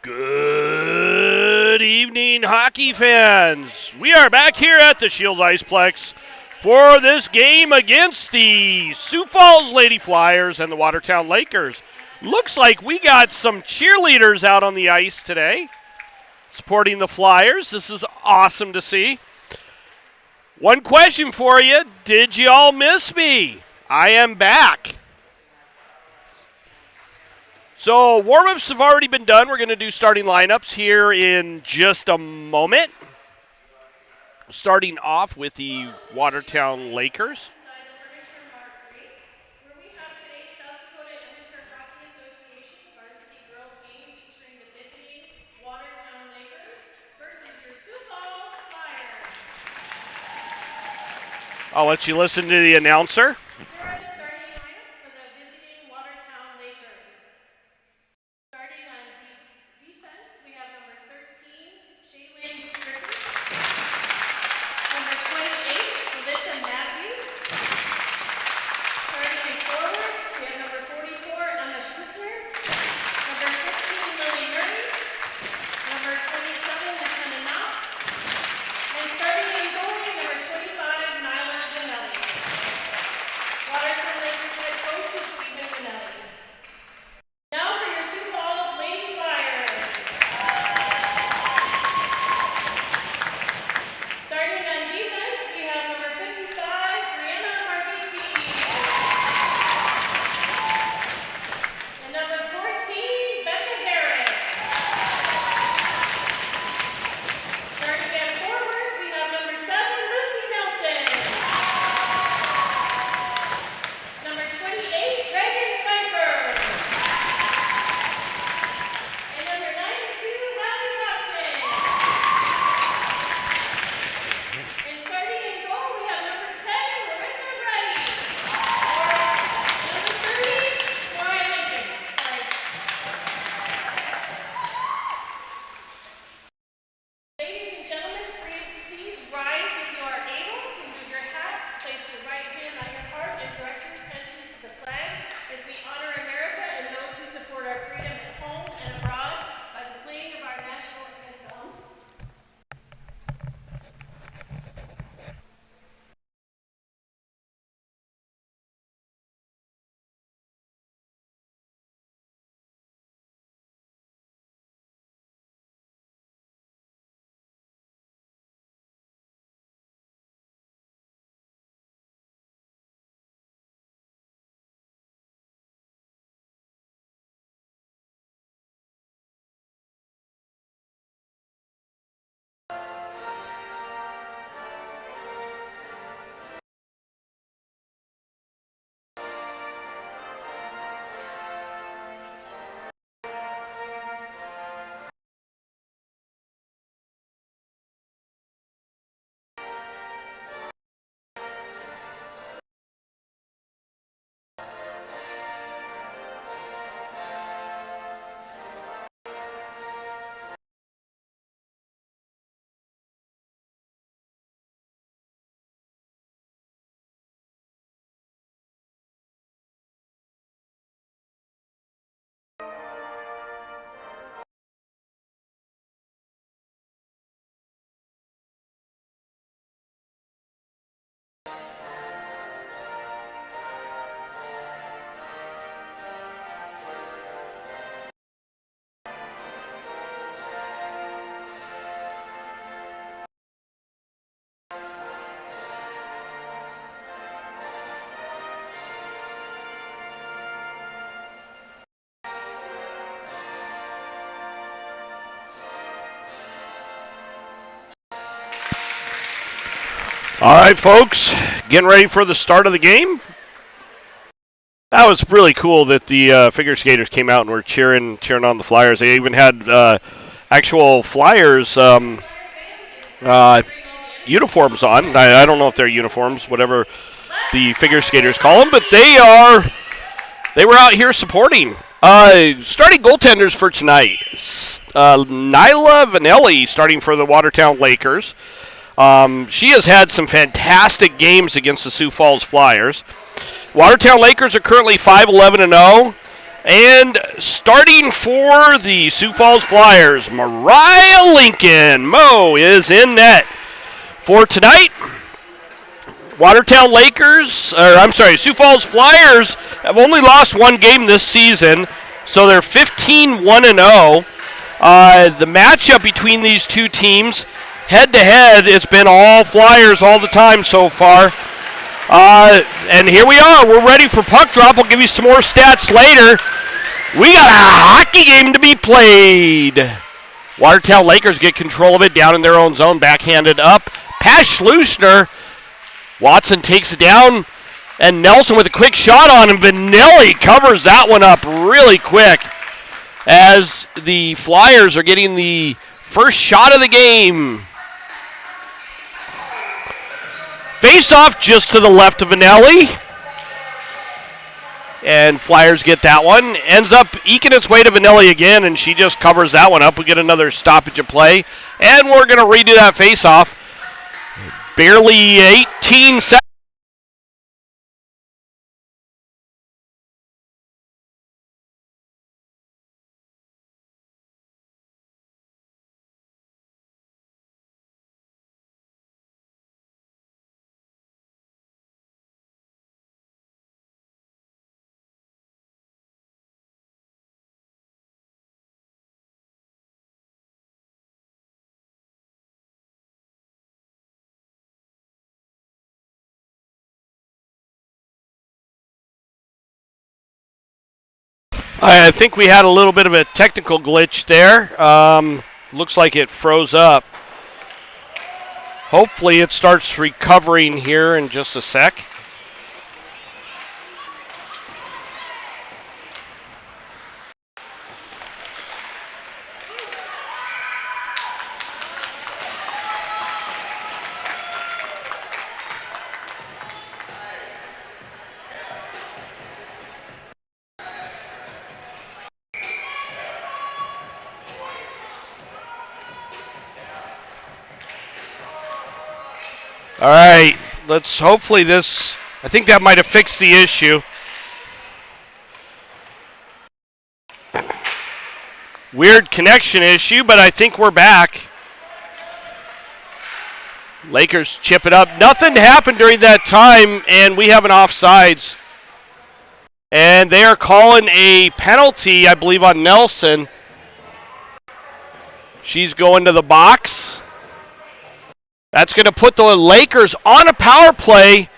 Good evening, hockey fans. We are back here at the Shields Iceplex for this game against the Sioux Falls Lady Flyers and the Watertown Lakers. Looks like we got some cheerleaders out on the ice today supporting the Flyers. This is awesome to see. One question for you. Did you all miss me? I am back. So warm-ups have already been done. We're going to do starting lineups here in just a moment. Starting off with the Watertown Lakers. I'll let you listen to the announcer. All right, folks, getting ready for the start of the game. That was really cool that the figure skaters came out and were cheering on the Flyers. They even had actual Flyers uniforms on. I don't know if they're uniforms, whatever the figure skaters call them, but they were out here supporting. Starting goaltenders for tonight. Nyla Vanelli starting for the Watertown Lakers. She has had some fantastic games against the Sioux Falls Flyers. Watertown Lakers are currently 5-11-0. And starting for the Sioux Falls Flyers, Mariah Lincoln. Mo is in net. For tonight, Sioux Falls Flyers have only lost one game this season, so they're 15-1-0. The matchup between these two teams, head-to-head, it's been all Flyers all the time so far. And here we are. We're ready for puck drop. We'll give you some more stats later. We got a hockey game to be played. Watertown Lakers get control of it down in their own zone. Backhanded up. Pass Schlusner. Watson takes it down. And Nelson with a quick shot on him. Vanelli covers that one up really quick as the Flyers are getting the first shot of the game. Face off just to the left of Vanelli. And Flyers get that one. Ends up eking its way to Vanelli again, and she just covers that one up. We get another stoppage of play. And we're going to redo that face-off. Barely 18 seconds. I think we had a little bit of a technical glitch there. Looks like it froze up. Hopefully it starts recovering here in just a sec. All right, hopefully this, I think that might have fixed the issue. Weird connection issue, but I think we're back. Lakers chip it up. Nothing happened during that time, and we have an offsides. And they are calling a penalty, I believe, on Nelson. She's going to the box. That's going to put the Lakers on a power play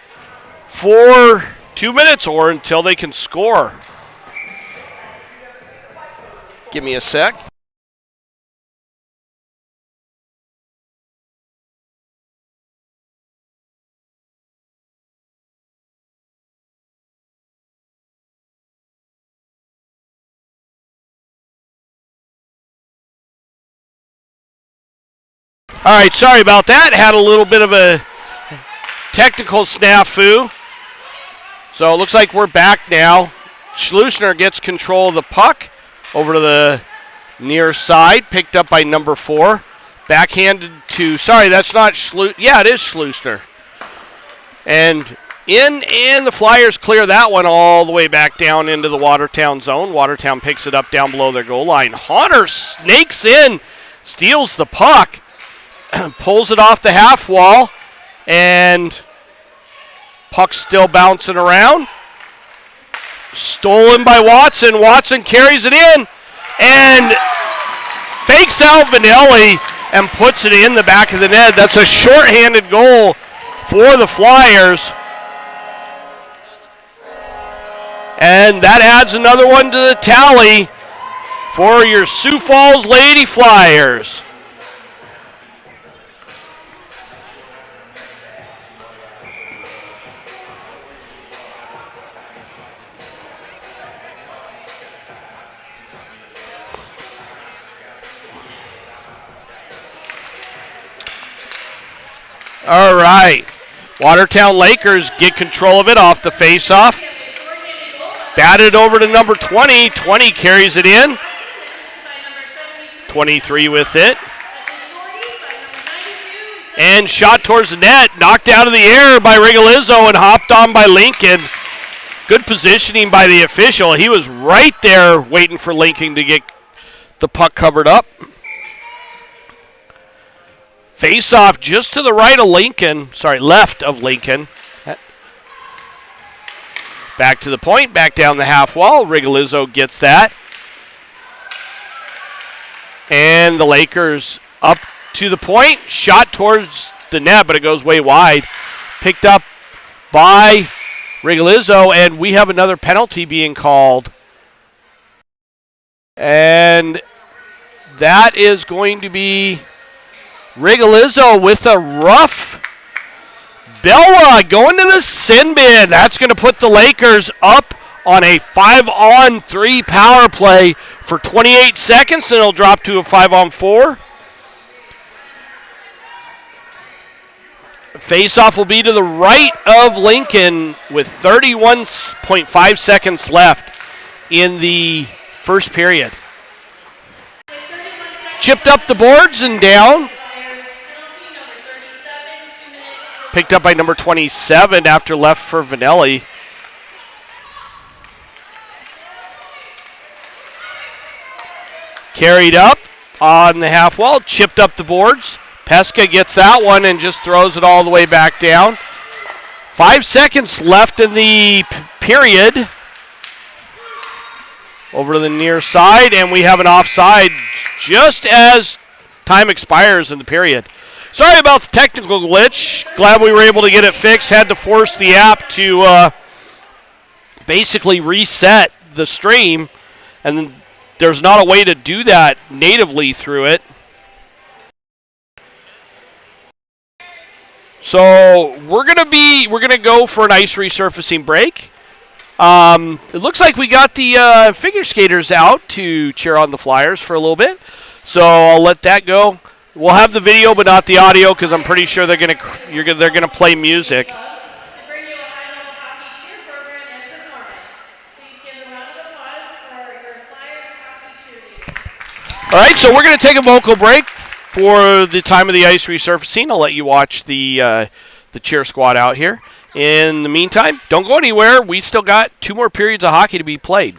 for 2 minutes or until they can score. Give me a sec. All right, sorry about that. Had a little bit of a technical snafu. So it looks like we're back now. Schlusner gets control of the puck over to the near side, picked up by number 4. Backhanded to, sorry, that's not yeah, it is Schlusner. And the Flyers clear that one all the way back down into the Watertown zone. Watertown picks it up down below their goal line. Hunter snakes in, steals the puck. Pulls it off the half wall, and puck's still bouncing around. Stolen by Watson. Watson carries it in and fakes out Vanelli and puts it in the back of the net. That's a shorthanded goal for the Flyers. And that adds another one to the tally for your Sioux Falls Lady Flyers. All right. Watertown Lakers get control of it off the faceoff. Batted over to number 20. 20 carries it in. 23 with it. And shot towards the net. Knocked out of the air by Rigolizzo and hopped on by Lincoln. Good positioning by the official. He was right there waiting for Lincoln to get the puck covered up. Face off just to the right of Lincoln. Sorry, left of Lincoln. Back to the point, back down the half wall. Rigolizzo gets that. And the Lakers up to the point. Shot towards the net, but it goes way wide. Picked up by Rigolizzo, and we have another penalty being called. And that is going to be Rigolizzo with a rough Bella going to the sin bin. That's going to put the Lakers up on a 5-on-3 power play for 28 seconds, and it'll drop to a 5-on-4. Face-off will be to the right of Lincoln with 31.5 seconds left in the first period. Chipped up the boards and down. Picked up by number 27 after left for Vanelli. Carried up on the half wall, chipped up the boards. Pesca gets that one and just throws it all the way back down. 5 seconds left in the period. Over to the near side, and we have an offside just as time expires in the period. Sorry about the technical glitch. Glad we were able to get it fixed. Had to force the app to basically reset the stream, and there's not a way to do that natively through it. So we're gonna go for an ice resurfacing break. It looks like we got the figure skaters out to cheer on the Flyers for a little bit, so I'll let that go. We'll have the video, but not the audio, because I'm pretty sure they're gonna play music. All right, so we're gonna take a vocal break for the time of the ice resurfacing. I'll let you watch the cheer squad out here. In the meantime, don't go anywhere. We still got 2 more periods of hockey to be played.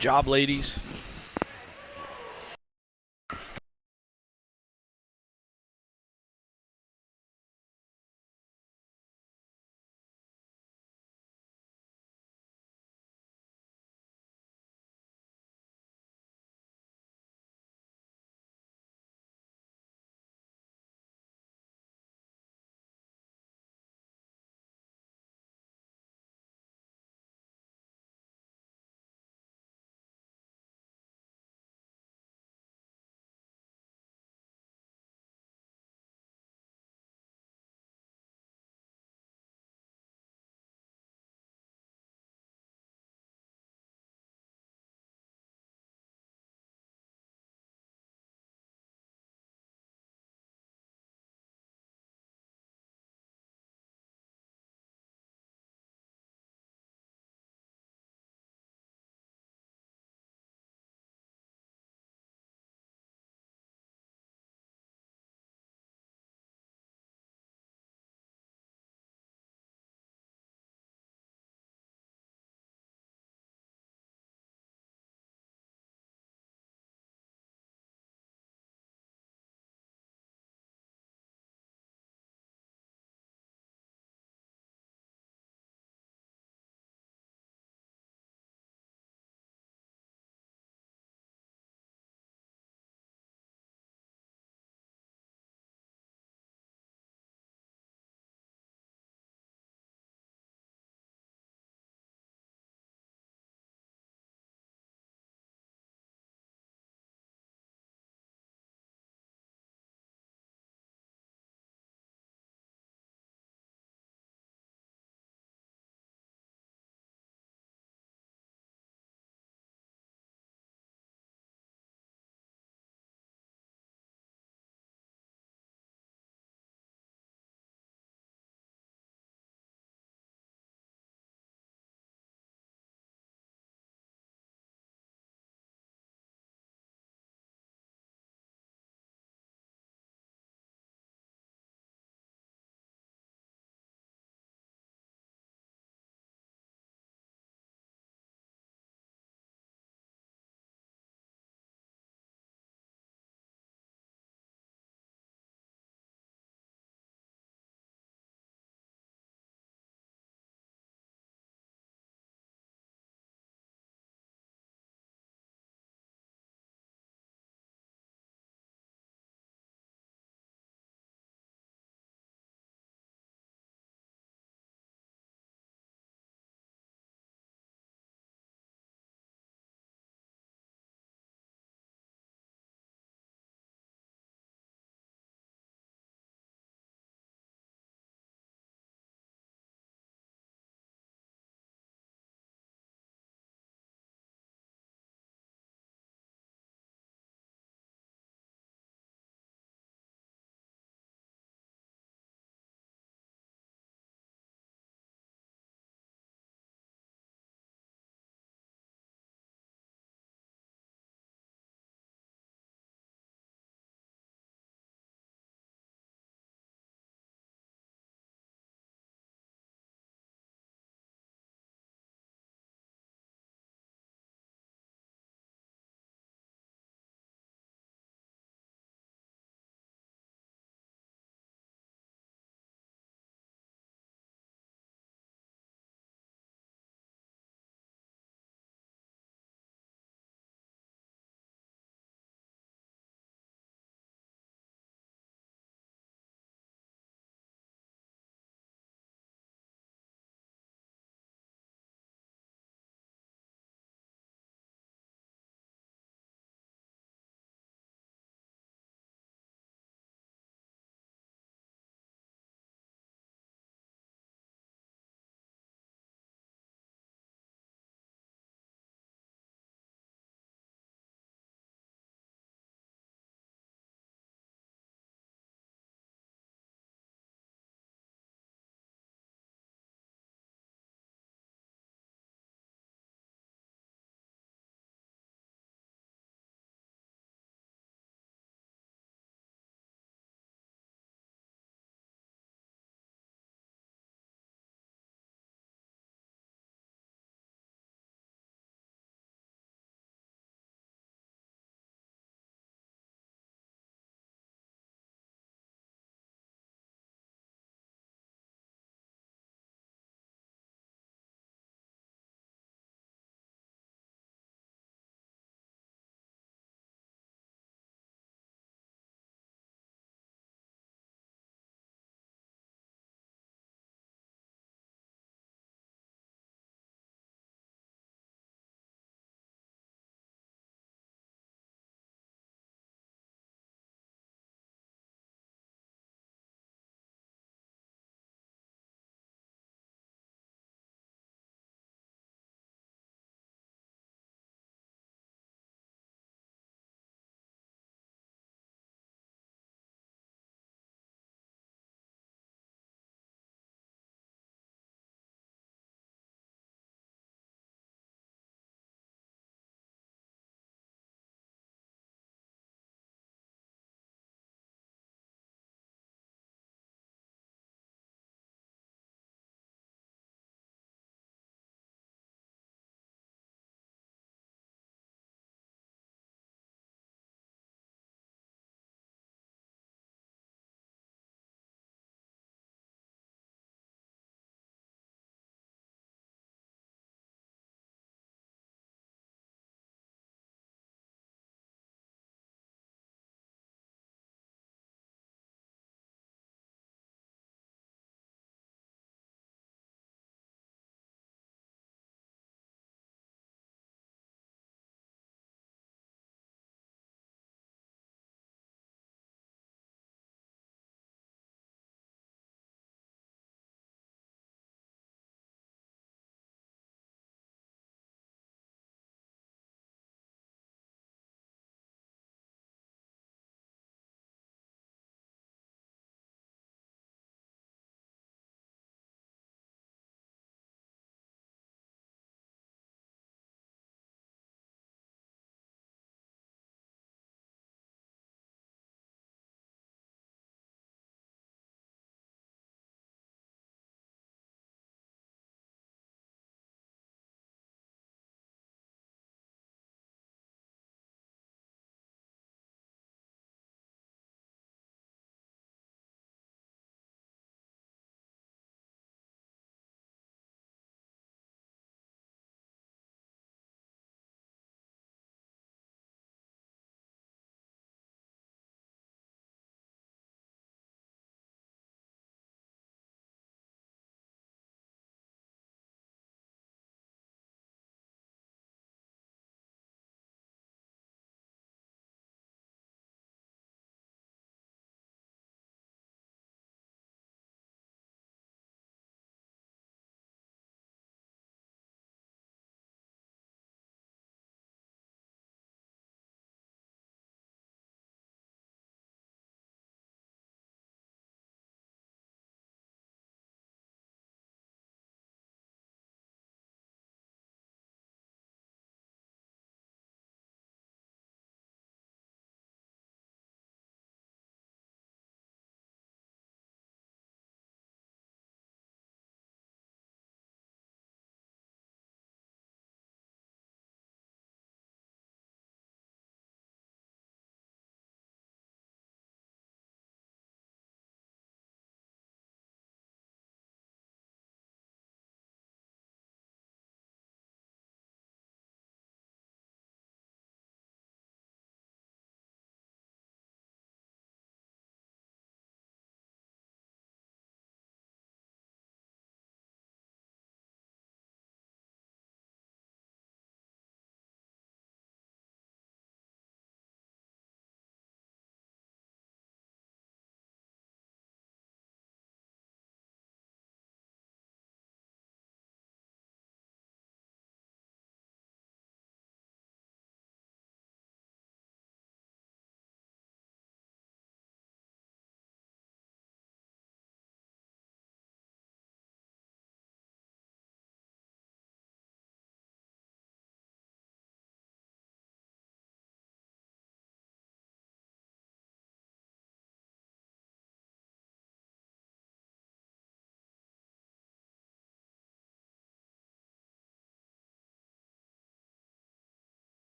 Good job, ladies.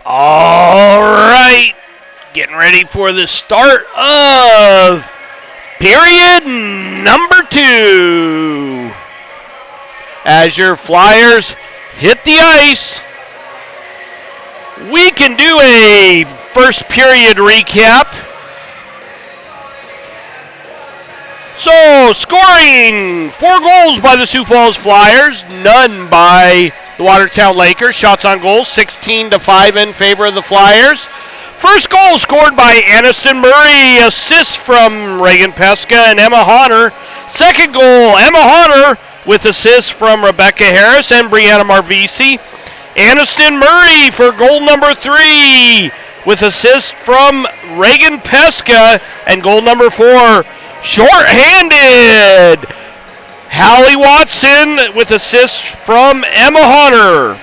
All right, getting ready for the start of period number 2. As your Flyers hit the ice, we can do a first period recap. So, scoring 4 goals by the Sioux Falls Flyers, none by the Watertown Lakers. Shots on goal, 16-5 in favor of the Flyers. First goal scored by Aniston Murray, assist from Reagan Pesca and Emma Honor. Second goal, Emma Honor with assists from Rebecca Harris and Brianna Marvisi. Aniston Murray for goal number 3 with assists from Reagan Pesca, and goal number 4, short-handed, Hallie Watson with assists from Emma Honor.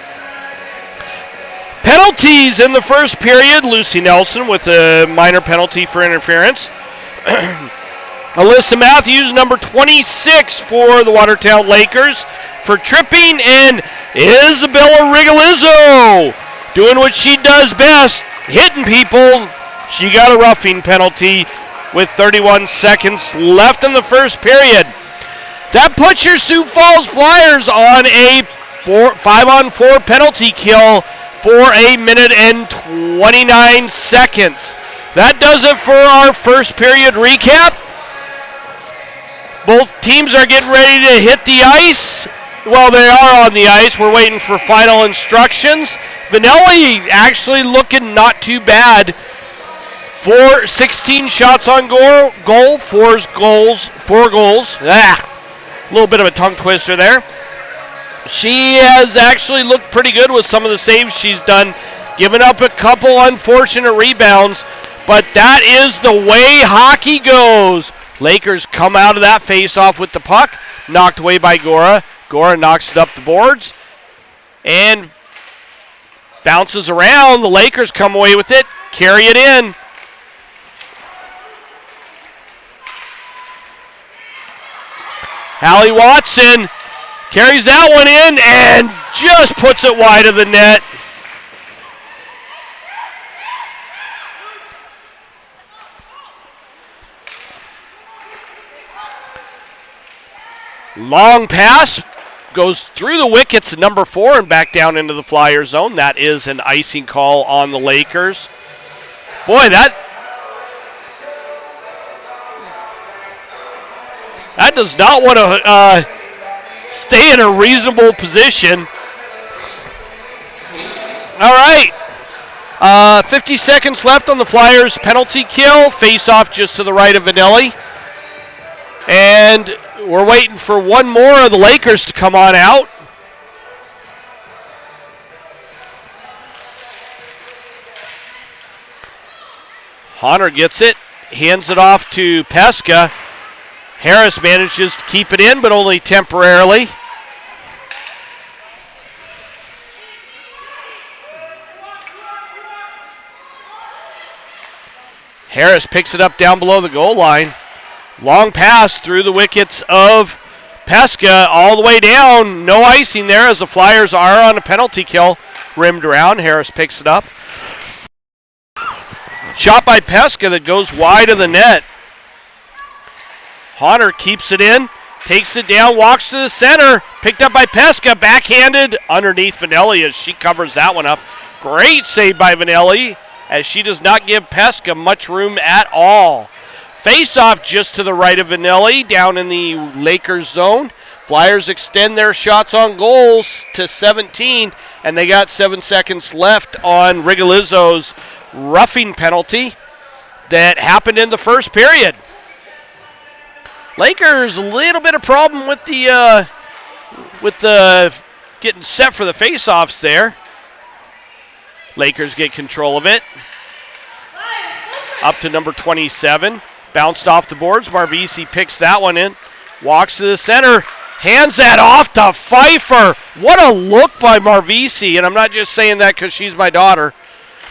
Penalties in the first period, Lucy Nelson with a minor penalty for interference. Alyssa Matthews, number 26 for the Watertown Lakers, for tripping, and Isabella Rigolizzo doing what she does best, hitting people. She got a roughing penalty with 31 seconds left in the first period. That puts your Sioux Falls Flyers on a 5-on-4 penalty kill for 1 minute and 29 seconds. That does it for our first period recap. Both teams are getting ready to hit the ice. Well, they are on the ice. We're waiting for final instructions. Vanelli actually looking not too bad. 16 shots on goal, 4 goals. A little bit of a tongue twister there. She has actually looked pretty good with some of the saves she's done, giving up a couple unfortunate rebounds, but that is the way hockey goes. Lakers come out of that face-off with the puck, knocked away by Gora. Gora knocks it up the boards and bounces around. The Lakers come away with it, carry it in. Hallie Watson carries that one in and just puts it wide of the net. Long pass goes through the wickets at number 4 and back down into the Flyer zone. That is an icing call on the Lakers. Boy, that does not want to stay in a reasonable position. All right. 50 seconds left on the Flyers penalty kill. Face off just to the right of Vanelli. And we're waiting for one more of the Lakers to come on out. Honor gets it, hands it off to Pesca. Harris manages to keep it in, but only temporarily. Harris picks it up down below the goal line. Long pass through the wickets of Pesca all the way down. No icing there as the Flyers are on a penalty kill. Rimmed around. Harris picks it up. Shot by Pesca that goes wide of the net. Honor keeps it in, takes it down, walks to the center. Picked up by Pesca, backhanded underneath Vanelli as she covers that one up. Great save by Vanelli as she does not give Pesca much room at all. Face-off just to the right of Vanelli down in the Lakers zone. Flyers extend their shots on goals to 17, and they got 7 seconds left on Rigolizzo's roughing penalty that happened in the first period. Lakers a little bit of problem with the getting set for the face-offs there. Lakers get control of it. Up to number 27. Bounced off the boards. Marvisi picks that one in. Walks to the center. Hands that off to Pfeiffer. What a look by Marvisi. And I'm not just saying that because she's my daughter.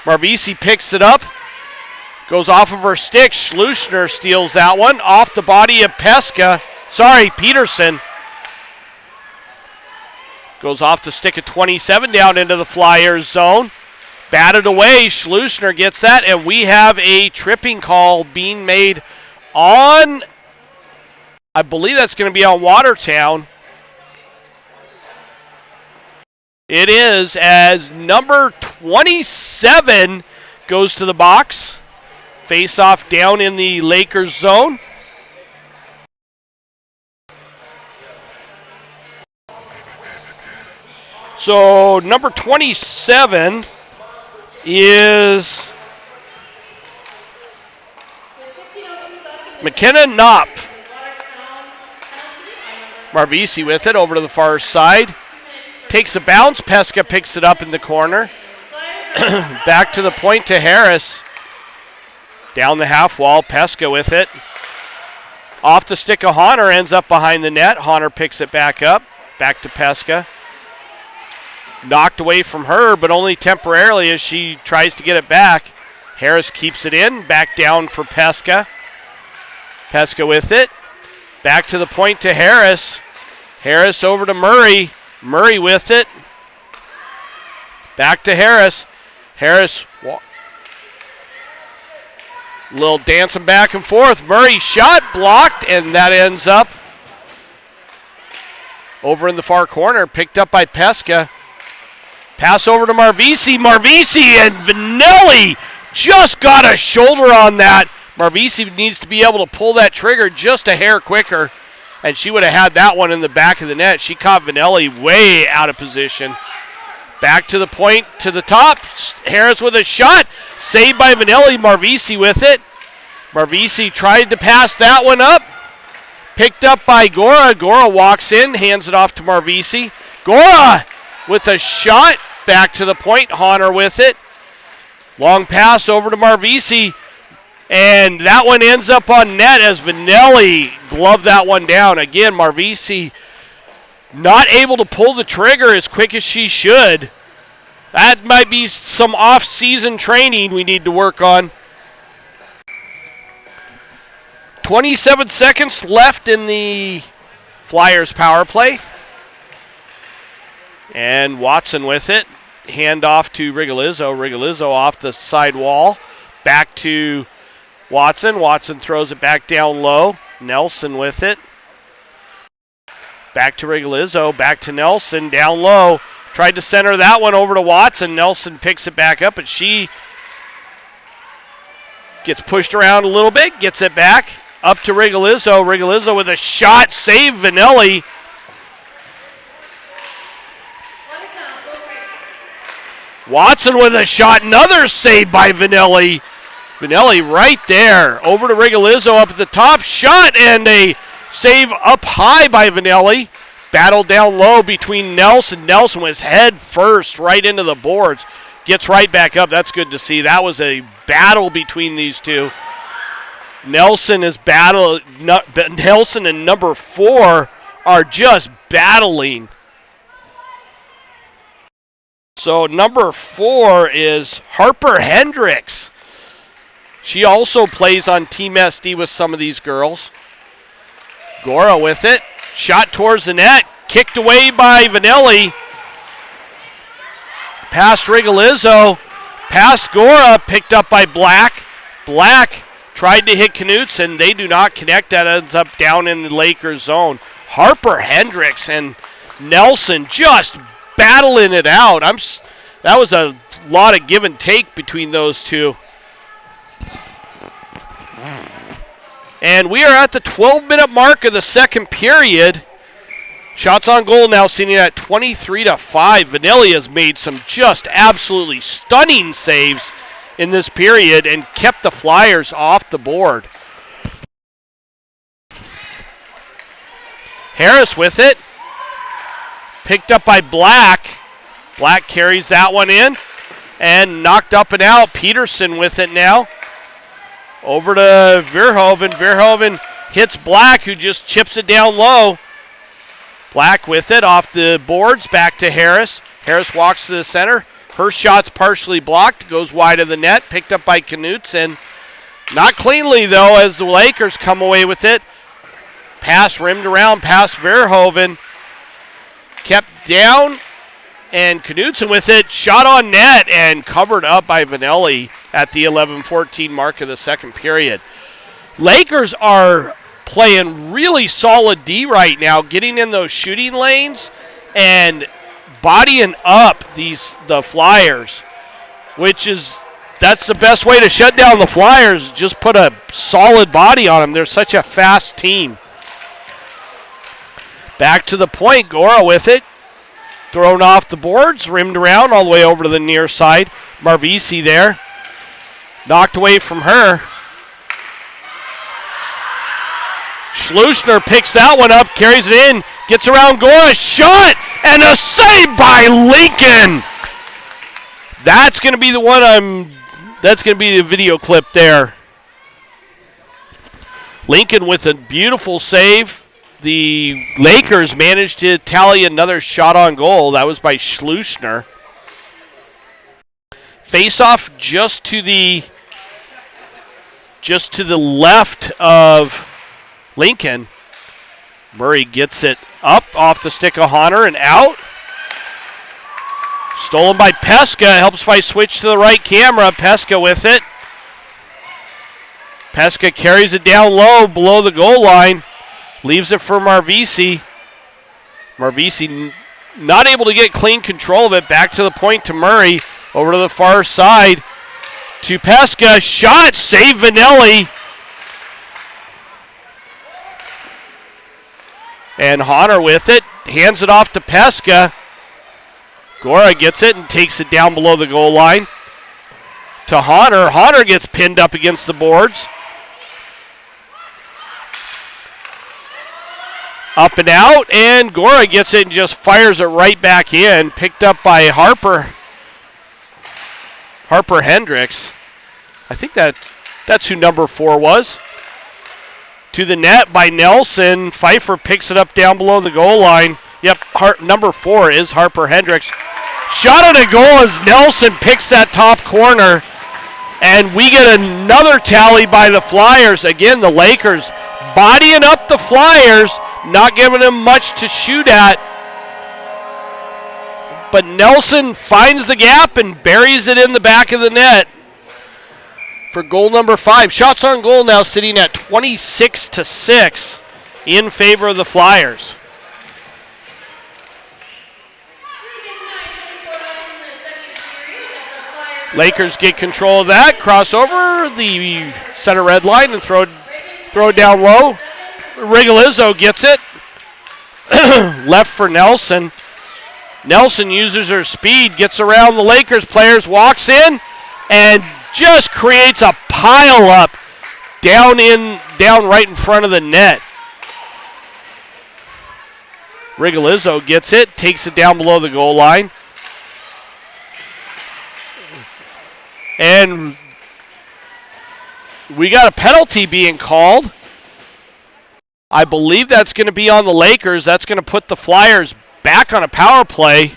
Marvisi picks it up. Goes off of her stick. Schluchner steals that one. Off the body of Peterson. Goes off the stick of 27 down into the Flyers zone. Batted away. Schlusner gets that, and we have a tripping call being made on, I believe that's going to be on Watertown. It is, as number 27 goes to the box. Face-off down in the Lakers zone. So number 27 is McKenna Knopp. Marvisi with it over to the far side. Takes a bounce. Pesca picks it up in the corner. Back to the point to Harris. Down the half wall. Pesca with it. Off the stick of Honor. Ends up behind the net. Honor picks it back up. Back to Pesca. Knocked away from her, but only temporarily as she tries to get it back. Harris keeps it in. Back down for Pesca. Pesca with it. Back to the point to Harris. Harris over to Murray. Murray with it. Back to Harris. Harris, little dancing back and forth. Murray shot blocked, and that ends up over in the far corner. Picked up by Pesca. Pass over to Marvisi. Marvisi and Vanelli just got a shoulder on that. Marvisi needs to be able to pull that trigger just a hair quicker, and she would have had that one in the back of the net. She caught Vanelli way out of position. Back to the point, to the top. Harris with a shot. Saved by Vanelli. Marvisi with it. Marvisi tried to pass that one up. Picked up by Gora. Gora walks in, hands it off to Marvisi. Gora with a shot. Back to the point. Honor with it. Long pass over to Marvisi. And that one ends up on net as Vanelli gloved that one down. Again, Marvisi not able to pull the trigger as quick as she should. That might be some off-season training we need to work on. 27 seconds left in the Flyers power play. And Watson with it. Hand off to Rigolizzo. Rigolizzo off the side wall. Back to Watson. Watson throws it back down low. Nelson with it. Back to Rigolizzo. Back to Nelson. Down low. Tried to center that one over to Watson. Nelson picks it back up, but she gets pushed around a little bit. Gets it back. Up to Rigolizzo. Rigolizzo with a shot. Save Vanelli. Watson with a shot. Another save by Vanelli. Vanelli right there. Over to Rigolizzo up at the top. Shot and a save up high by Vanelli. Battle down low between Nelson. Nelson was head first right into the boards. Gets right back up. That's good to see. That was a battle between these two. Nelson and number 4 are just battling. So number 4 is Harper Hendricks. She also plays on Team SD with some of these girls. Gora with it. Shot towards the net. Kicked away by Vanelli. Past Rigolizzo. Past Gora. Picked up by Black. Black tried to hit Knutson. They do not connect. That ends up down in the Lakers zone. Harper Hendricks and Nelson just battling it out. That was a lot of give and take between those two. And we are at the 12-minute mark of the second period. Shots on goal now sitting at 23-5. Vanelli has made some just absolutely stunning saves in this period and kept the Flyers off the board. Harris with it. Picked up by Black. Black carries that one in and knocked up and out. Peterson with it now. Over to Verhoeven. Verhoeven hits Black, who just chips it down low. Black with it off the boards. Back to Harris. Harris walks to the center. Her shot's partially blocked. Goes wide of the net. Picked up by Knutson. Not cleanly, though, as the Lakers come away with it. Pass rimmed around past Verhoeven. Kept down. And Knudsen with it, shot on net and covered up by Vanelli at the 11-14 mark of the second period. Lakers are playing really solid D right now, getting in those shooting lanes and bodying up the Flyers, that's the best way to shut down the Flyers, just put a solid body on them. They're such a fast team. Back to the point, Gora with it. Thrown off the boards, rimmed around all the way over to the near side. Marvisi there. Knocked away from her. Schlussner picks that one up, carries it in, gets around Gora, shot, and a save by Lincoln. That's going to be the one that's going to be the video clip there. Lincoln with a beautiful save. The Lakers managed to tally another shot on goal. That was by Schlussner. Face-off just to the left of Lincoln. Murray gets it up off the stick of Honor and out. Stolen by Peska. Helps by switch to the right camera. Peska with it. Peska carries it down low below the goal line. Leaves it for Marvisi. Marvisi not able to get clean control of it. Back to the point to Murray. Over to the far side to Peska. Shot. Save Vanelli. And Honor with it. Hands it off to Peska. Gora gets it and takes it down below the goal line to Honor. Honor gets pinned up against the boards. Up and out, and Gora gets it and just fires it right back in. Picked up by Harper Hendricks. I think that's who number 4 was. To the net by Nelson. Pfeiffer picks it up down below the goal line. Yep, number 4 is Harper Hendricks. Shot at a goal as Nelson picks that top corner. And we get another tally by the Flyers. Again, the Lakers bodying up the Flyers. Not giving them much to shoot at. But Nelson finds the gap and buries it in the back of the net for goal number 5. Shots on goal now sitting at 26-6 in favor of the Flyers. Lakers get control of that. Cross over the center red line and throw it down low. Rigolizzo gets it. Left for Nelson. Nelson uses her speed, gets around the Lakers players, walks in, and just creates a pile up down right in front of the net. Rigolizzo gets it, takes it down below the goal line. And we got a penalty being called. I believe that's going to be on the Lakers. That's going to put the Flyers back on a power play.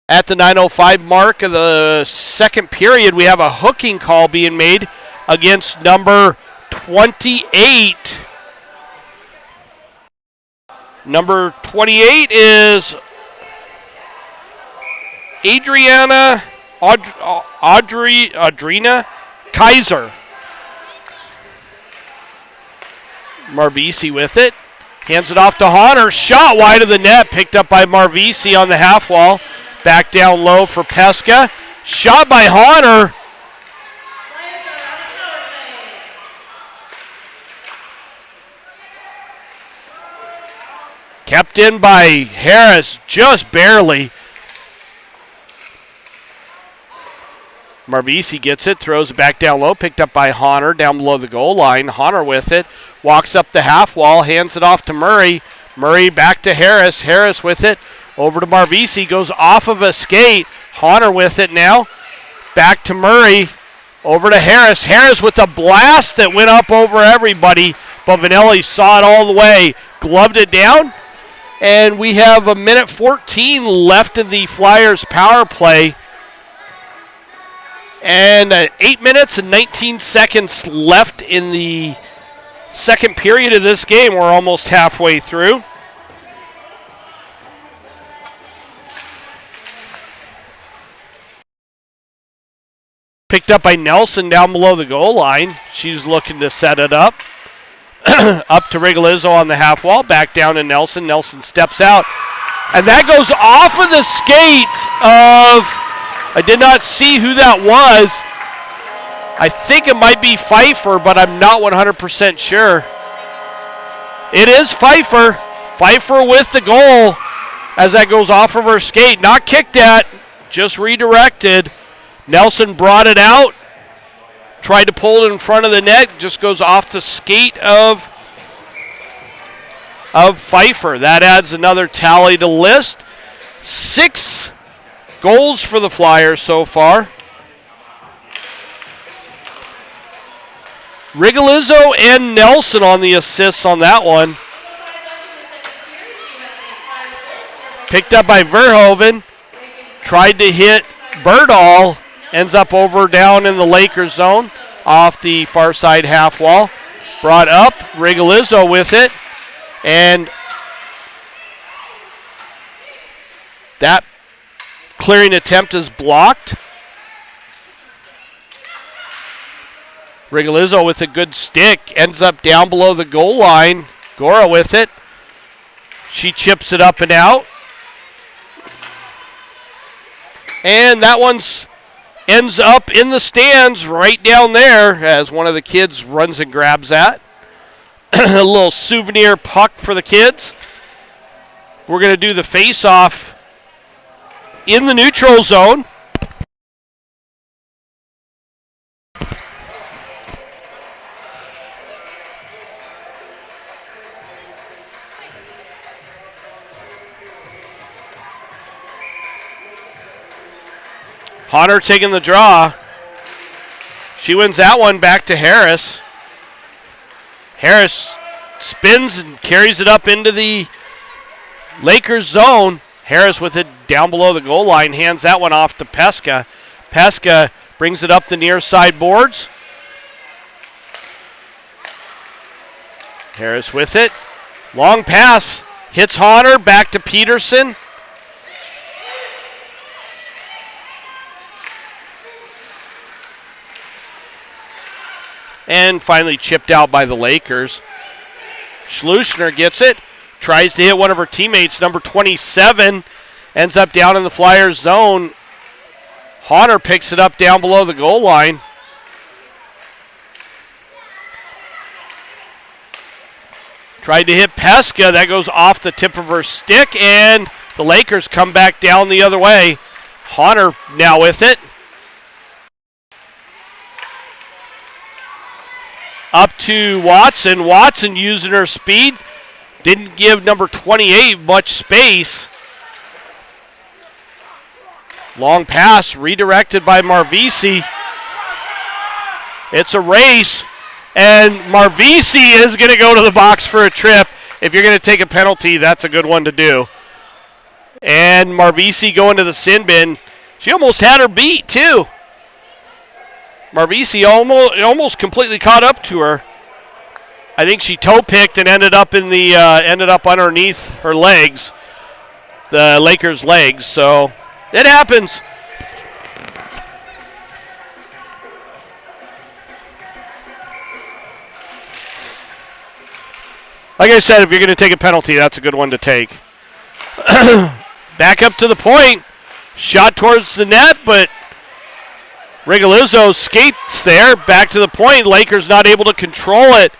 At the 9:05 mark of the second period, we have a hooking call being made against number 28. Number 28 is Adriana Kaiser. Marvisi with it. Hands it off to Honor. Shot wide of the net. Picked up by Marvisi on the half wall. Back down low for Peska. Shot by Honor. Kept in by Harris just barely. Marvisi gets it, throws it back down low, picked up by Honor down below the goal line. Honor with it, walks up the half wall, hands it off to Murray. Murray back to Harris. Harris with it, over to Marvisi, goes off of a skate. Honor with it now, back to Murray, over to Harris. Harris with a blast that went up over everybody, but Vanelli saw it all the way, gloved it down, and we have 1:14 left in the Flyers power play. And 8 minutes and 19 seconds left in the second period of this game. We're almost halfway through. Picked up by Nelson down below the goal line. She's looking to set it up. Up to Rigolizzo on the half wall. Back down to Nelson. Nelson steps out. And that goes off of the skate of, I did not see who that was. I think it might be Pfeiffer, but I'm not 100% sure. It is Pfeiffer. Pfeiffer with the goal as that goes off of her skate. Not kicked at, just redirected. Nelson brought it out. Tried to pull it in front of the net. Just goes off the skate of Pfeiffer. That adds another tally to list. 6 goals for the Flyers so far. Rigolizzo and Nelson on the assists on that one. Picked up by Verhoeven. Tried to hit Berdahl. Ends up over down in the Lakers zone off the far side half wall. Brought up. Rigolizzo with it. And that clearing attempt is blocked. Rigolizzo with a good stick. Ends up down below the goal line. Gora with it. She chips it up and out. And that one's ends up in the stands right down there as one of the kids runs and grabs that. A little souvenir puck for the kids. We're going to do the face-off in the neutral zone. Hunter taking the draw. She wins that one back to Harris. Harris spins and carries it up into the Lakers zone. Harris with it down below the goal line. Hands that one off to Pesca. Pesca brings it up the near side boards. Harris with it. Long pass. Hits Hunter. Back to Peterson. And finally chipped out by the Lakers. Schluchner gets it. Tries to hit one of her teammates, number 27. Ends up down in the Flyers zone. Hunter picks it up down below the goal line. Tried to hit Pesca. That goes off the tip of her stick. And the Lakers come back down the other way. Hunter now with it. Up to Watson. Watson using her speed. Didn't give number 28 much space. Long pass redirected by Marvisi. It's a race. And Marvisi is going to go to the box for a trip. If you're going to take a penalty, that's a good one to do. And Marvisi going to the sin bin. She almost had her beat, too. Marvisi almost completely caught up to her. I think she toe picked and ended up underneath her legs, the Lakers' legs. So it happens. Like I said, if you're going to take a penalty, that's a good one to take. Back up to the point. Shot towards the net, but Rigolizzo skates there. Back to the point. Lakers not able to control it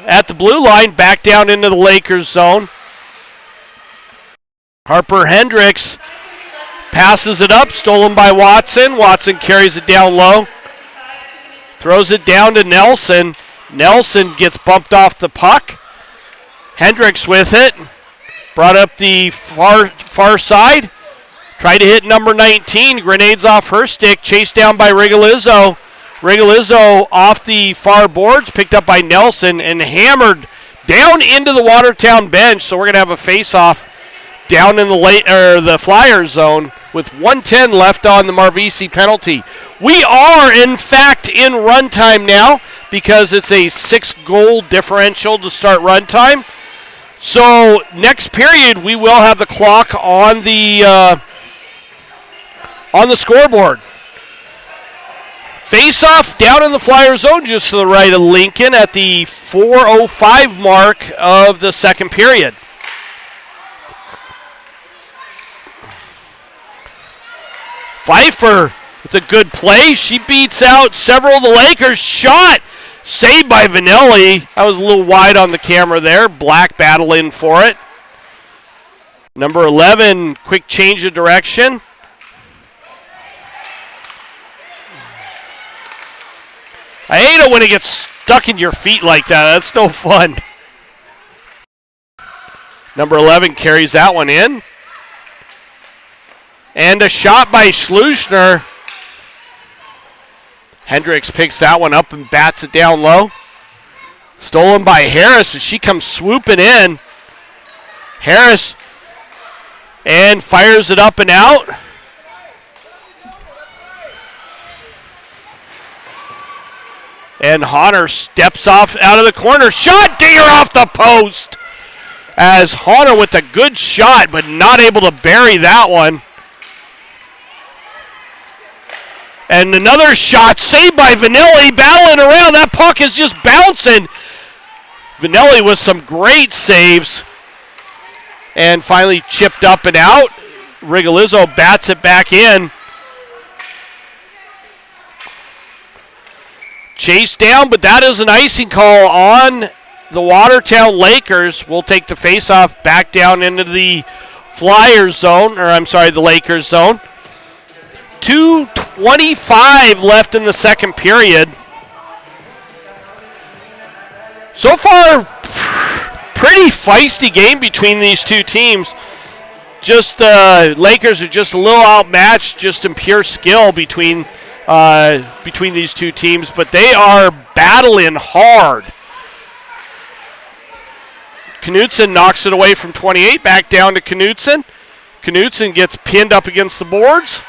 at the blue line. Back down into the Lakers zone. Harper Hendricks passes it up. Stolen by Watson. Watson carries it down low. Throws it down to Nelson. Nelson gets bumped off the puck. Hendricks with it. Brought up the far side. Tried to hit number 19. Grenades off her stick. Chased down by Rigolizzo. Rigolizzo off the far boards. Picked up by Nelson and hammered down into the Watertown bench. So we're going to have a face-off down in the Flyers zone with 1:10 left on the Marvisi penalty. We are, in fact, in runtime now because it's a 6-goal differential to start runtime. So next period, we will have the clock on the scoreboard. Face-off down in the Flyer zone just to the right of Lincoln at the 4:05 mark of the second period. Pfeiffer with a good play. She beats out several of the Lakers. Shot saved by Vanelli. That was a little wide on the camera there. Black battle in for it. Number 11, quick change of direction. I hate it when it gets stuck in your feet like that. That's no fun. Number 11 carries that one in. And a shot by Schluchner. Hendricks picks that one up and bats it down low. Stolen by Harris as she comes swooping in. Harris and fires it up and out. And Honor steps off out of the corner. Shot, dinger off the post. As Honor with a good shot, but not able to bury that one. And another shot saved by Vanelli, battling around. That puck is just bouncing. Vanelli with some great saves. And finally chipped up and out. Rigolizzo bats it back in. Chased down, but that is an icing call on the Watertown Lakers. We'll take the faceoff back down into the Flyers zone, or I'm sorry, the Lakers zone. 2:25 left in the second period. So far, pretty feisty game between these two teams. Just the Lakers are just a little outmatched, just in pure skill between these two teams, but they are battling hard. Knutson knocks it away from 28, back down to Knutson. Knutson gets pinned up against the boards.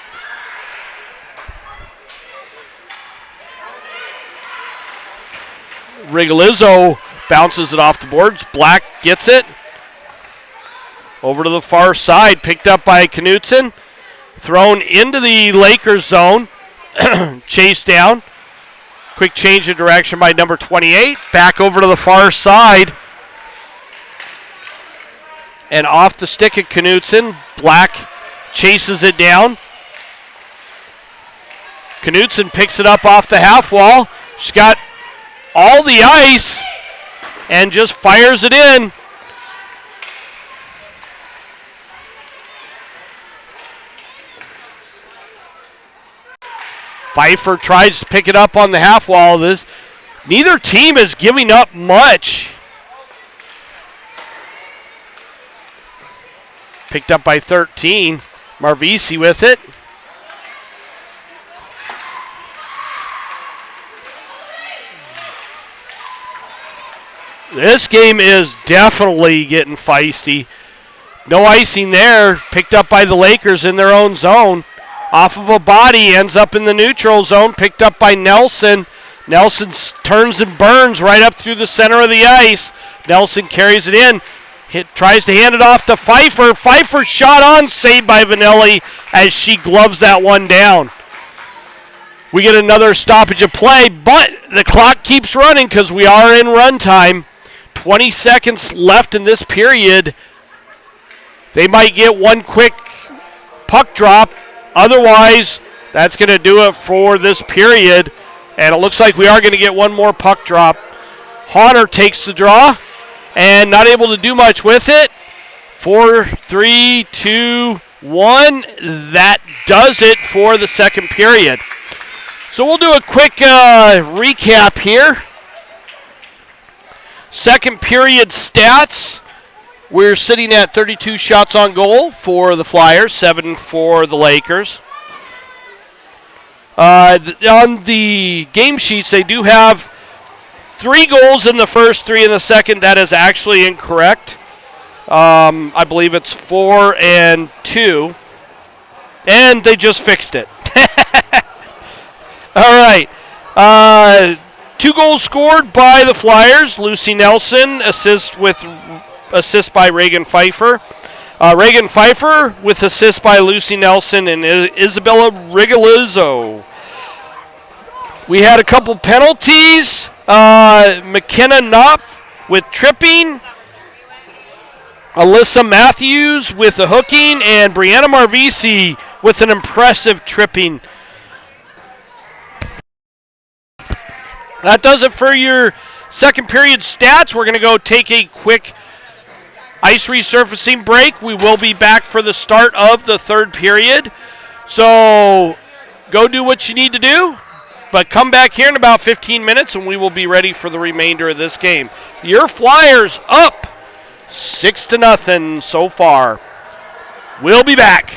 Rigolizzo bounces it off the boards. Black gets it. Over to the far side, picked up by Knutson. Thrown into the Lakers zone. Chased down. Quick change of direction by number 28. Back over to the far side. And off the stick of Knutson. Black chases it down. Knutson picks it up off the half wall. She's got all the ice and just fires it in. Pfeiffer tries to pick it up on the half wall. Neither team is giving up much. Picked up by 13. Marvisi with it. This game is definitely getting feisty. No icing there. Picked up by the Lakers in their own zone. Off of a body, ends up in the neutral zone, picked up by Nelson. Nelson turns and burns right up through the center of the ice. Nelson carries it in, tries to hand it off to Pfeiffer. Pfeiffer shot on, saved by Vanelli as she gloves that one down. We get another stoppage of play, but the clock keeps running because we are in run time. 20 seconds left in this period. They might get one quick puck drop. Otherwise, that's going to do it for this period. And it looks like we are going to get one more puck drop. Honor takes the draw and not able to do much with it. 4, 3, 2, 1. That does it for the second period. So we'll do a quick recap here. Second period stats. We're sitting at 32 shots on goal for the Flyers, 7 for the Lakers. On the game sheets, they do have 3 goals in the first, 3 in the second. That is actually incorrect. I believe it's 4 and 2. And they just fixed it. All right. 2 goals scored by the Flyers. Lucy Nelson, assist by Reagan Pfeiffer. Reagan Pfeiffer with assist by Lucy Nelson and Isabella Rigolizzo. We had a couple penalties. McKenna Knopf with tripping. Alyssa Matthews with the hooking. And Brianna Marvisi with an impressive tripping. That does it for your second period stats. We're going to go take a quick ice resurfacing break. We will be back for the start of the third period. So go do what you need to do, but come back here in about 15 minutes and we will be ready for the remainder of this game. Your Flyers up 6-0 so far. We'll be back.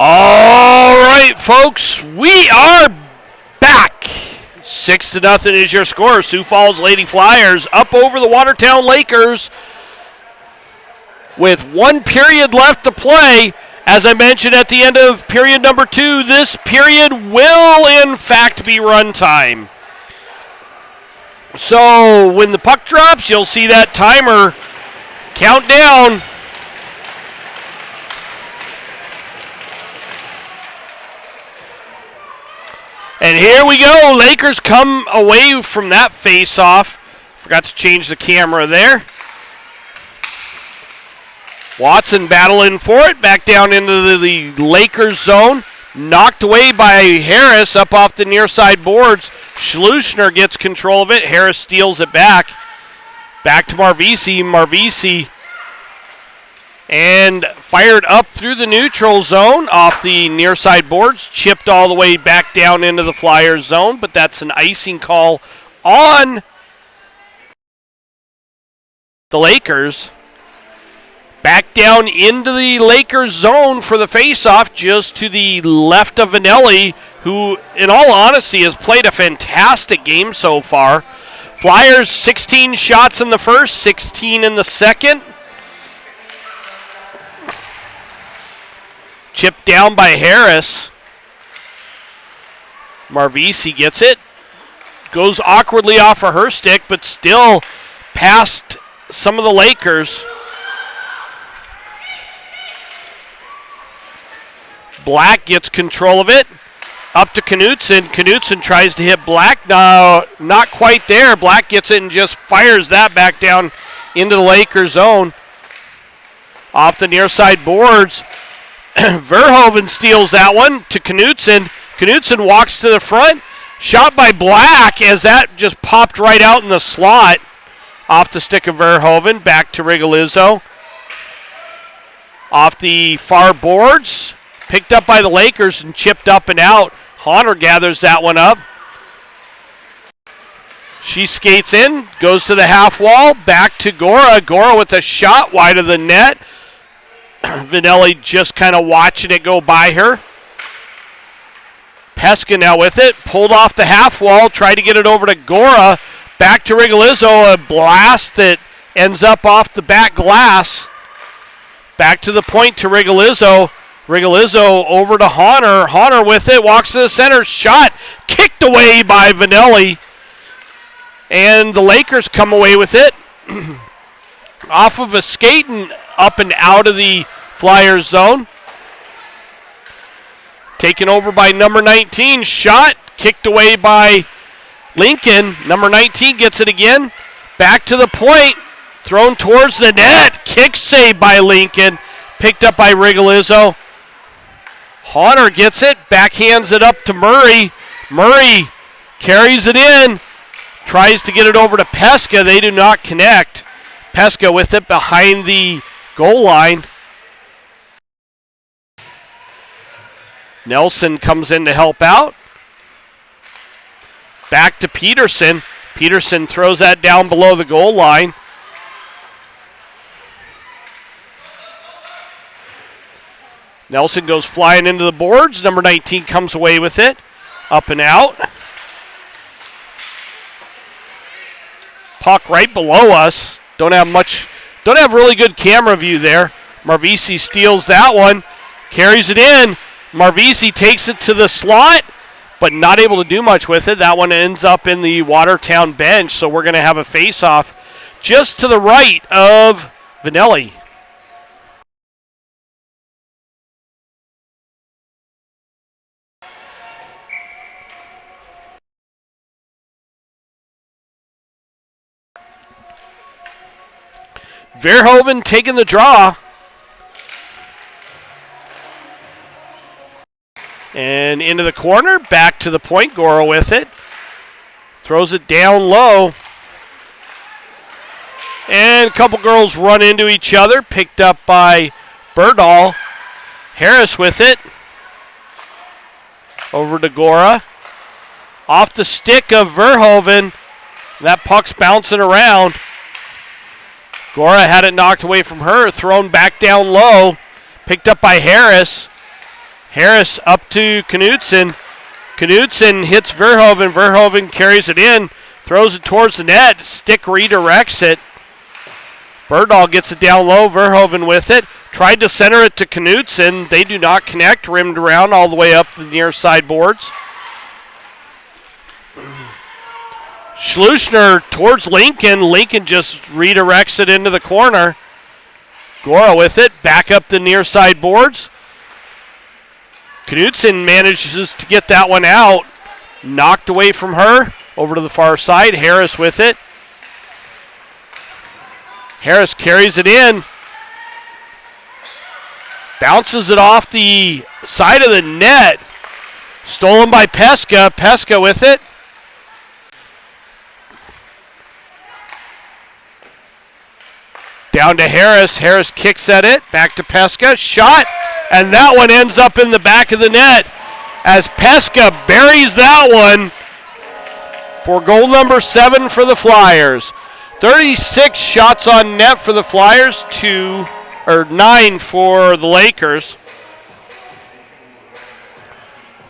All right, folks, we are back. 6-0 is your score. Sioux Falls Lady Flyers up over the Watertown Lakers with 1 period left to play. As I mentioned at the end of period number 2, this period will in fact be run time. So when the puck drops, you'll see that timer count down. And here we go. Lakers come away from that face-off. Forgot to change the camera there. Watson battling for it. Back down into the Lakers zone. Knocked away by Harris up off the near side boards. Schluchner gets control of it. Harris steals it back. Back to Marvisi. Marvisi and fired up through the neutral zone off the near side boards. Chipped all the way back down into the Flyers zone, but that's an icing call on the Lakers. Back down into the Lakers zone for the faceoff, just to the left of Vanelli, who, in all honesty, has played a fantastic game so far. Flyers 16 shots in the first, 16 in the second. Chipped down by Harris. Marvisi gets it. Goes awkwardly off of her stick, but still past some of the Lakers. Black gets control of it. Up to Knutson. Knutson tries to hit Black. No, not quite there. Black gets it and just fires that back down into the Lakers zone. Off the near side boards. Verhoeven steals that one to Knutson. Knutson walks to the front. Shot by Black as that just popped right out in the slot. Off the stick of Verhoeven. Back to Rigolizzo. Off the far boards. Picked up by the Lakers and chipped up and out. Honor gathers that one up. She skates in. Goes to the half wall. Back to Gora. Gora with a shot wide of the net. Vanelli just kind of watching it go by her. Pesca now with it. Pulled off the half wall. Tried to get it over to Gora. Back to Rigolizzo. A blast that ends up off the back glass. Back to the point to Rigolizzo. Rigolizzo over to Honor. Honor with it. Walks to the center. Shot. Kicked away by Vanelli. And the Lakers come away with it. Off of a skate and up and out of the Flyers zone. Taken over by number 19. Shot. Kicked away by Lincoln. Number 19 gets it again. Back to the point. Thrown towards the net. Kick save by Lincoln. Picked up by Rigolizzo. Honor gets it. Backhands it up to Murray. Murray carries it in. Tries to get it over to Pesca. They do not connect. Pesca with it behind the goal line. Nelson comes in to help out. Back to Peterson. Peterson throws that down below the goal line. Nelson goes flying into the boards. Number 19 comes away with it. Up and out. Puck right below us. Don't have really good camera view there. Marvisi steals that one. Carries it in. Marvisi takes it to the slot, but not able to do much with it. That one ends up in the Watertown bench, so we're going to have a face-off just to the right of Vanelli. Verhoeven taking the draw. And into the corner. Back to the point. Goro with it. Throws it down low. And a couple girls run into each other. Picked up by Berdahl. Harris with it. Over to Gora. Off the stick of Verhoeven. That puck's bouncing around. Gora had it knocked away from her, thrown back down low, picked up by Harris. Harris up to Knudsen. Knudsen hits Verhoeven. Verhoeven carries it in, throws it towards the net. Stick redirects it. Berdahl gets it down low. Verhoeven with it. Tried to center it to Knudsen. They do not connect. Rimmed around all the way up the near side boards. Schluchner towards Lincoln. Lincoln just redirects it into the corner. Gora with it. Back up the near side boards. Knudsen manages to get that one out. Knocked away from her. Over to the far side. Harris with it. Harris carries it in. Bounces it off the side of the net. Stolen by Pesca. Pesca with it. Down to Harris. Harris kicks at it. Back to Pesca. Shot. And that one ends up in the back of the net as Pesca buries that one for goal number 7 for the Flyers. 36 shots on net for the Flyers, 9 for the Lakers.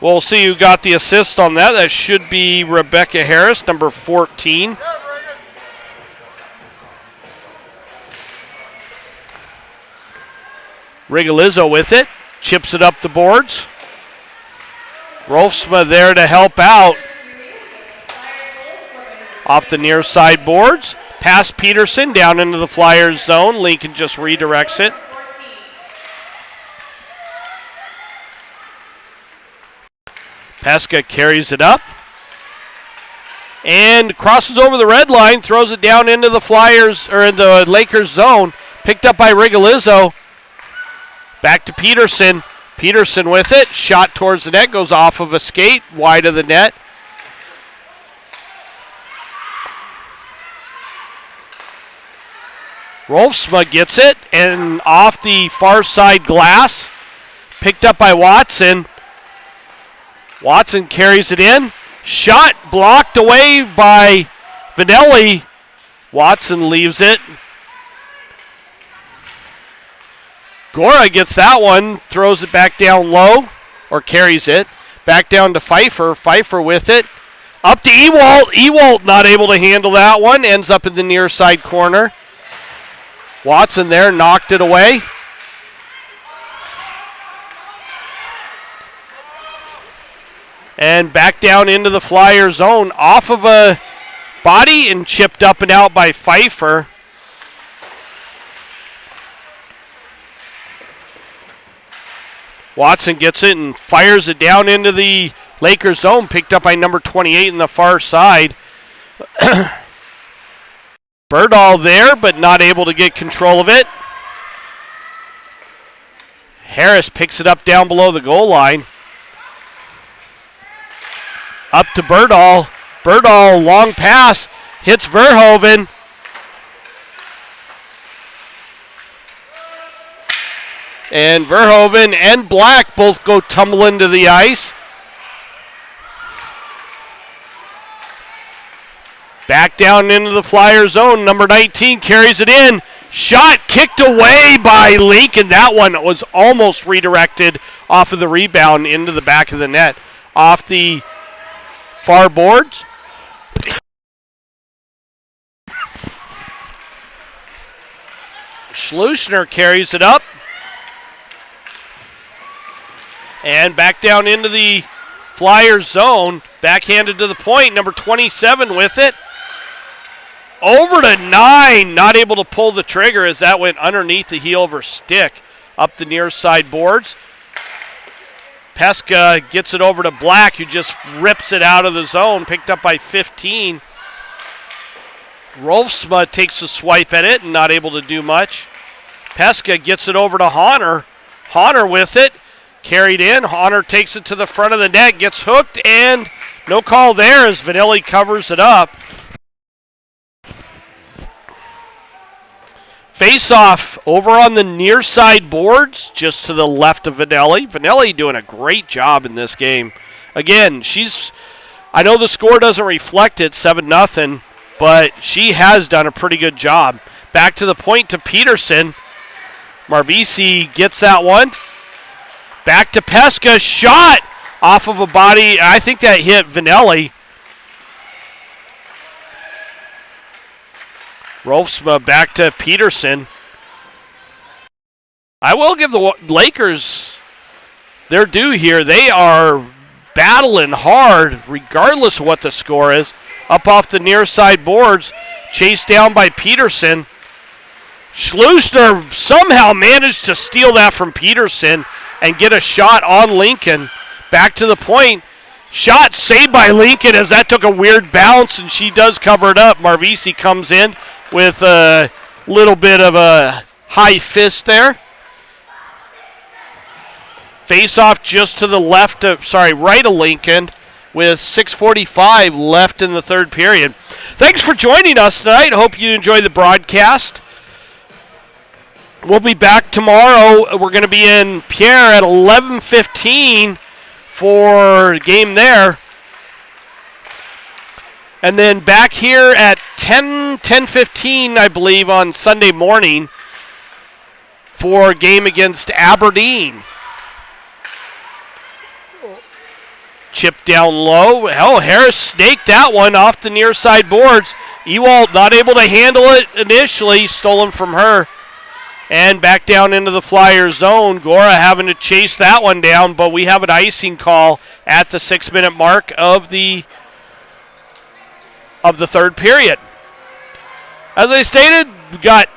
We'll see who got the assist on that. That should be Rebecca Harris, number 14. Rigolizzo with it. Chips it up the boards. Rolfsma there to help out. Off the near side boards. Past Peterson down into the Flyers zone. Lincoln just redirects it. Pesca carries it up. And crosses over the red line. Throws it down into the Flyers, or in the Lakers zone. Picked up by Rigolizzo. Back to Peterson. Peterson with it. Shot towards the net. Goes off of a skate. Wide of the net. Rolfsma gets it. And off the far side glass. Picked up by Watson. Watson carries it in. Shot blocked away by Vanelli. Watson leaves it. Gora gets that one, throws it back down low, or carries it. Back down to Pfeiffer. Pfeiffer with it. Up to Ewalt. Ewalt not able to handle that one. Ends up in the near side corner. Watson there, knocked it away. And back down into the Flyer zone. Off of a body and chipped up and out by Pfeiffer. Watson gets it and fires it down into the Lakers zone. Picked up by number 28 in the far side. Berdahl there, but not able to get control of it. Harris picks it up down below the goal line. Up to Berdahl. Berdahl, long pass. Hits Verhoeven. And Verhoeven and Black both go tumbling to the ice. Back down into the Flyer zone. Number 19 carries it in. Shot kicked away by Lincoln. That one was almost redirected off of the rebound into the back of the net. Off the far boards. Schluchner carries it up. And back down into the Flyers zone. Backhanded to the point. Number 27 with it. Over to 9. Not able to pull the trigger as that went underneath the heel of her stick. Up the near side boards. Pesca gets it over to Black, who just rips it out of the zone. Picked up by 15. Rolfsma takes a swipe at it and not able to do much. Pesca gets it over to Honor. Honor with it. Carried in. Honor takes it to the front of the net. Gets hooked and no call there as Vanelli covers it up. Face-off over on the near side boards, just to the left of Vanelli. Vanelli doing a great job in this game. Again, I know the score doesn't reflect it, 7-0, but she has done a pretty good job. Back to the point to Peterson. Marbisi gets that one. Back to Pesca. Shot off of a body. I think that hit Vanelli. Rolfsma back to Peterson. I will give the Lakers their due here. They are battling hard regardless of what the score is. Up off the near side boards. Chased down by Peterson. Schlusner somehow managed to steal that from Peterson and get a shot on Lincoln. Back to the point. Shot saved by Lincoln as that took a weird bounce, and she does cover it up. Marvisi comes in with a little bit of a high fist there. Face off just to the left of, right of Lincoln with 6:45 left in the third period. Thanks for joining us tonight. Hope you enjoy the broadcast. We'll be back tomorrow. We're going to be in Pierre at 11:15 for a game there. And then back here at 10:15, I believe, on Sunday morning for a game against Aberdeen. Chip down low. Harris snaked that one off the near side boards. Ewald not able to handle it initially. Stolen from her. And back down into the Flyers zone. Gora having to chase that one down, but we have an icing call at the 6-minute mark of the third period. As I stated, we got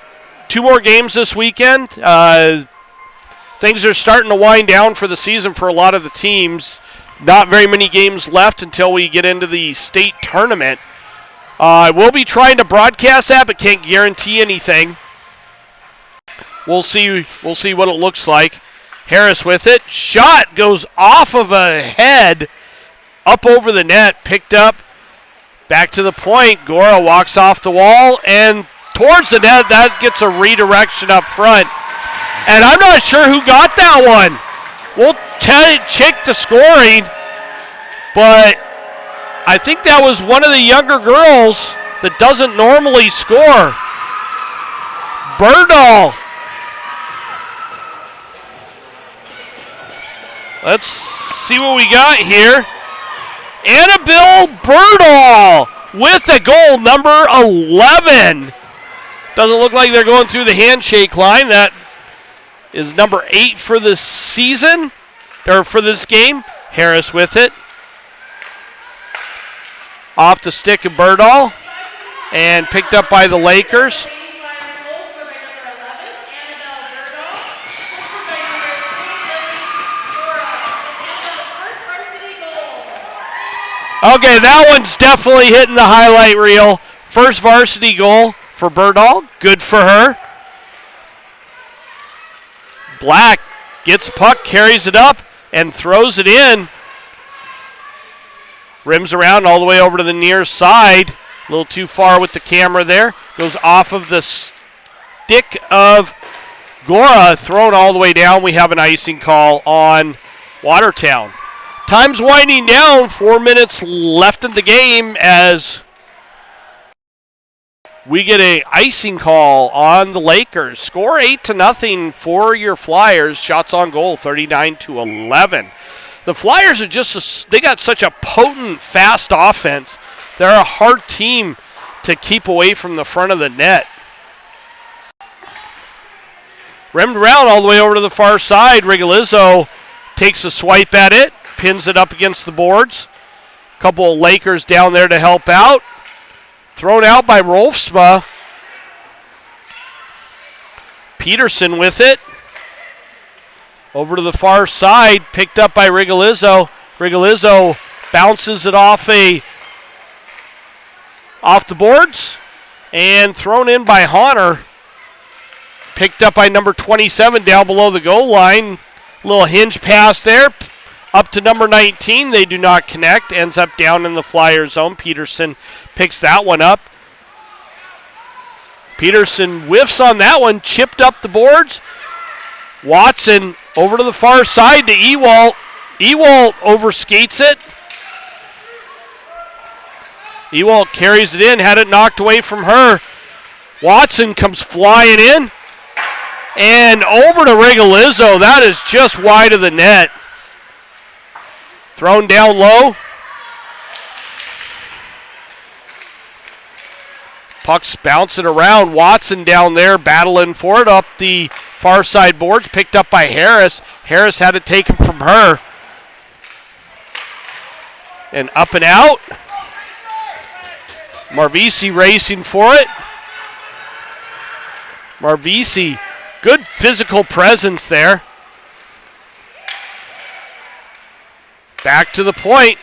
2 more games this weekend. Things are starting to wind down for the season for a lot of the teams. Not very many games left until we get into the state tournament. I will be trying to broadcast that, but can't guarantee anything. We'll see what it looks like. Harris with it. Shot goes off of a head up over the net. Picked up. Back to the point. Gora walks off the wall and towards the net. That gets a redirection up front. And I'm not sure who got that one. We'll check the scoring. But I think that was one of the younger girls that doesn't normally score. Berdahl. Let's see what we got here. Annabelle Berdahl with a goal, number 11. Doesn't look like they're going through the handshake line. That is number 8 for this season, or for this game. Harris with it. Off the stick of Berdahl. And picked up by the Lakers. Okay, that one's definitely hitting the highlight reel. First varsity goal for Berdahl. Good for her. Black gets the puck, carries it up, and throws it in. Rims around all the way over to the near side. A little too far with the camera there. Goes off of the stick of Gora, thrown all the way down. We have an icing call on Watertown. Time's winding down. 4 minutes left in the game as we get an icing call on the Lakers. Score 8-0 for your Flyers. Shots on goal, 39-11. The Flyers are they got such a potent, fast offense. They're a hard team to keep away from the front of the net. Rimmed around all the way over to the far side. Rigolizzo takes a swipe at it. Pins it up against the boards. Couple of Lakers down there to help out. Thrown out by Rolfsma. Peterson with it. Over to the far side. Picked up by Rigolizzo. Rigolizzo bounces it off the boards. And thrown in by Honor. Picked up by number 27 down below the goal line. Little hinge pass there. Up to number 19, they do not connect. Ends up down in the Flyer zone. Peterson picks that one up. Peterson whiffs on that one. Chipped up the boards. Watson over to the far side to Ewald. Ewald overskates it. Ewald carries it in. Had it knocked away from her. Watson comes flying in. And over to Rigolizzo. That is just wide of the net. Thrown down low. Puck's bouncing around. Watson down there battling for it up the far side boards. Picked up by Harris. Harris had it taken from her. And up and out. Marvisi racing for it. Marvisi, good physical presence there. Back to the point.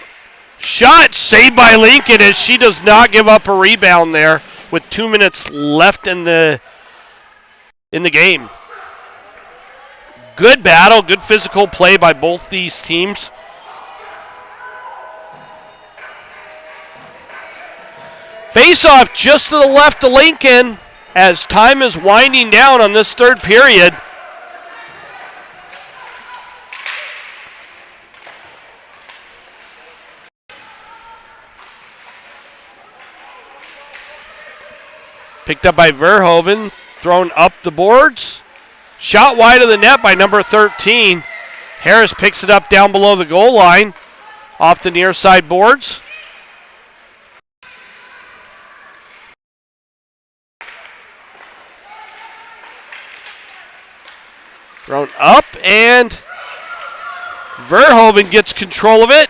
Shot saved by Lincoln as she does not give up a rebound there with 2 minutes left in the game. Good battle, good physical play by both these teams. Face-off just to the left of Lincoln as time is winding down on this third period. Picked up by Verhoeven, thrown up the boards. Shot wide of the net by number 13. Harris picks it up down below the goal line, off the near side boards. Thrown up, and Verhoeven gets control of it.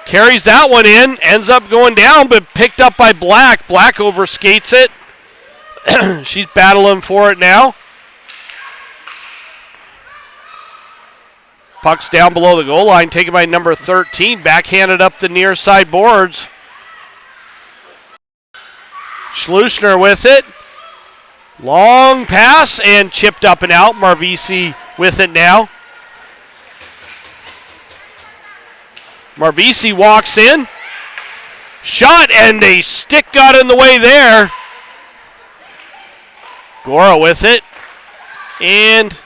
Carries that one in, ends up going down, but picked up by Black. Black overskates it. She's battling for it now. Puck's down below the goal line, taken by number 13. Backhanded up the near side boards. Schlusner with it. Long pass and chipped up and out. Marvisi with it now. Marvisi walks in. Shot, and a stick got in the way there. Gora with it. And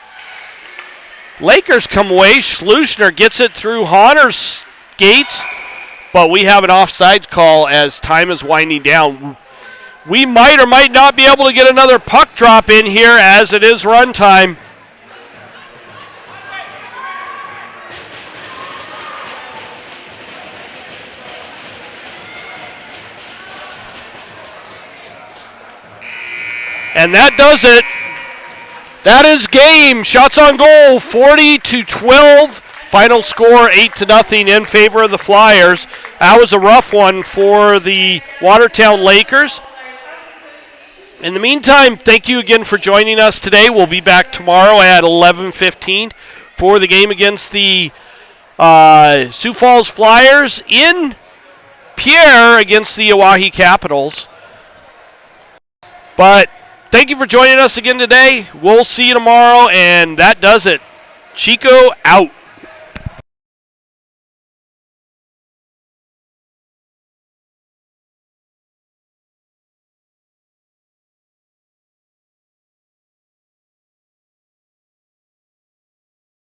Lakers come away. Schlusner gets it through Honnor's skates. But we have an offsides call as time is winding down. We might or might not be able to get another puck drop in here as it is run time. And that does it. That is game. Shots on goal, 40-12. Final score, 8-0 in favor of the Flyers. That was a rough one for the Watertown Lakers. In the meantime, thank you again for joining us today. We'll be back tomorrow at 11:15 for the game against the Sioux Falls Flyers in Pierre against the Oahe Capitals. But thank you for joining us again today. We'll see you tomorrow, and that does it. Chico out.